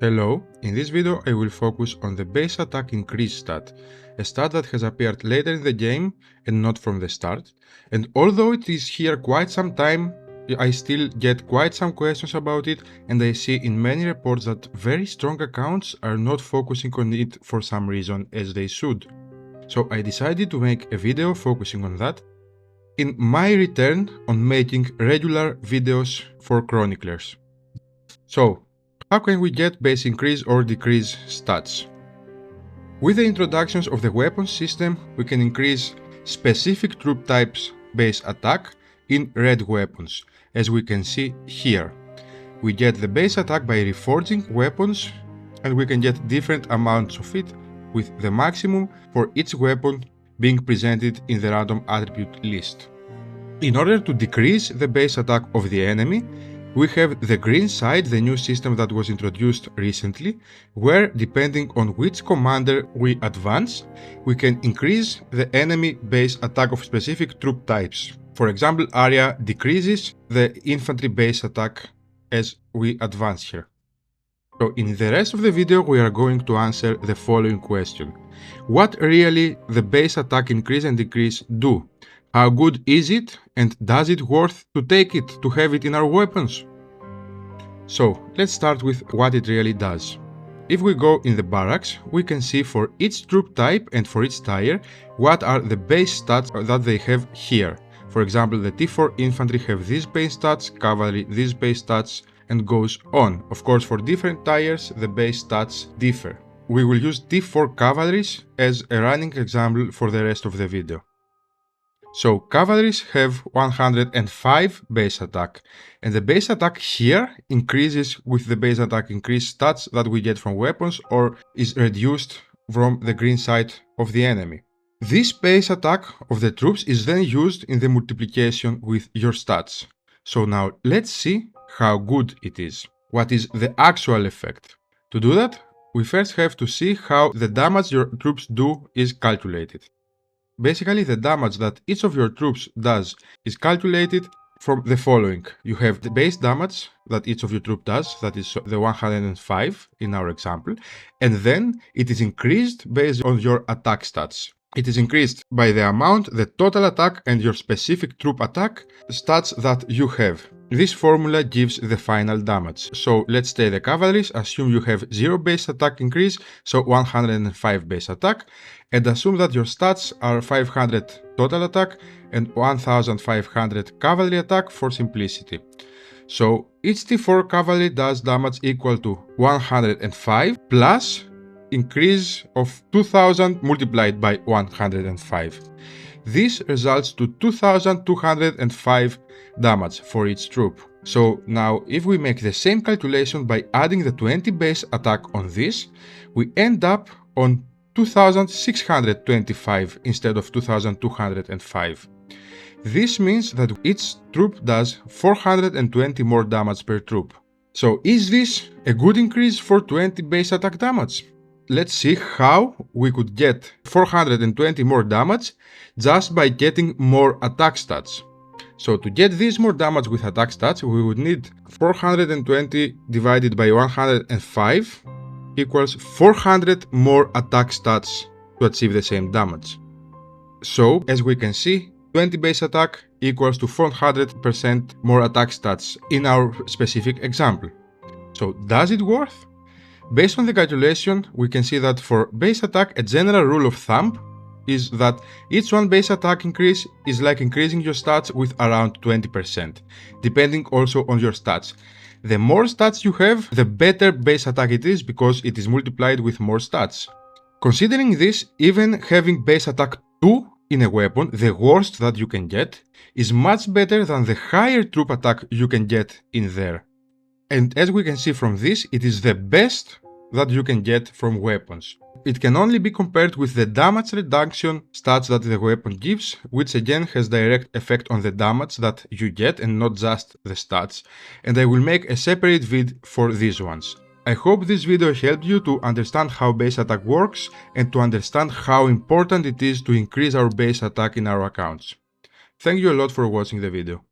Hello, in this video I will focus on the base attack increase stat, a stat that has appeared later in the game and not from the start, and although it is here quite some time, I still get quite some questions about it, and I see in many reports that very strong accounts are not focusing on it for some reason as they should. So I decided to make a video focusing on that in my return on making regular videos for chroniclers. So, how can we get base increase or decrease stats? With the introductions of the weapons system, we can increase specific troop types base attack in red weapons, as we can see here. We get the base attack by reforging weapons, and we can get different amounts of it, with the maximum for each weapon being presented in the random attribute list. In order to decrease the base attack of the enemy, we have the green side, the new system that was introduced recently, where depending on which commander we advance, we can increase the enemy base attack of specific troop types. For example, Arya decreases the infantry base attack as we advance here. So in the rest of the video we are going to answer the following question. What really the base attack increase and decrease do? How good is it, and does it worth to take it, to have it in our weapons? So let's start with what it really does. If we go in the barracks, we can see for each troop type and for each tier what are the base stats that they have here. For example, the T4 infantry have these base stats, cavalry these base stats, and goes on. Of course, for different tiers the base stats differ. We will use T4 cavalries as a running example for the rest of the video. So cavalries have 105 base attack, and the base attack here increases with the base attack increase stats that we get from weapons or is reduced from the green side of the enemy. This base attack of the troops is then used in the multiplication with your stats. So now let's see how good it is. What is the actual effect? To do that, we first have to see how the damage your troops do is calculated. Basically, the damage that each of your troops does is calculated from the following. You have the base damage that each of your troops does, that is the 105 in our example, and then it is increased based on your attack stats. It is increased by the amount, the total attack and your specific troop attack stats that you have. This formula gives the final damage. So let's take the cavalries, assume you have 0 base attack increase, so 105 base attack, and assume that your stats are 500 total attack and 1500 cavalry attack for simplicity. So each T4 cavalry does damage equal to 105 plus increase of 2000 multiplied by 105. This results to 2205 damage for each troop. So now if we make the same calculation by adding the 20 base attack on this, we end up on 2625 instead of 2205. This means that each troop does 420 more damage per troop. So is this a good increase for 20 base attack damage? Let's see how we could get 420 more damage just by getting more attack stats. So to get this more damage with attack stats, we would need 420 divided by 105 equals 400 more attack stats to achieve the same damage. So as we can see, 20 base attack equals to 400% more attack stats in our specific example. So does it worth? Based on the calculation, we can see that for base attack, a general rule of thumb is that each one base attack increase is like increasing your stats with around 20%, depending also on your stats. The more stats you have, the better base attack it is because it is multiplied with more stats. Considering this, even having base attack 2 in a weapon, the worst that you can get, is much better than the higher troop attack you can get in there. And as we can see from this, it is the best that you can get from weapons. It can only be compared with the damage reduction stats that the weapon gives, which again has direct effect on the damage that you get and not just the stats, and I will make a separate vid for these ones. I hope this video helped you to understand how base attack works and to understand how important it is to increase our base attack in our accounts. Thank you a lot for watching the video.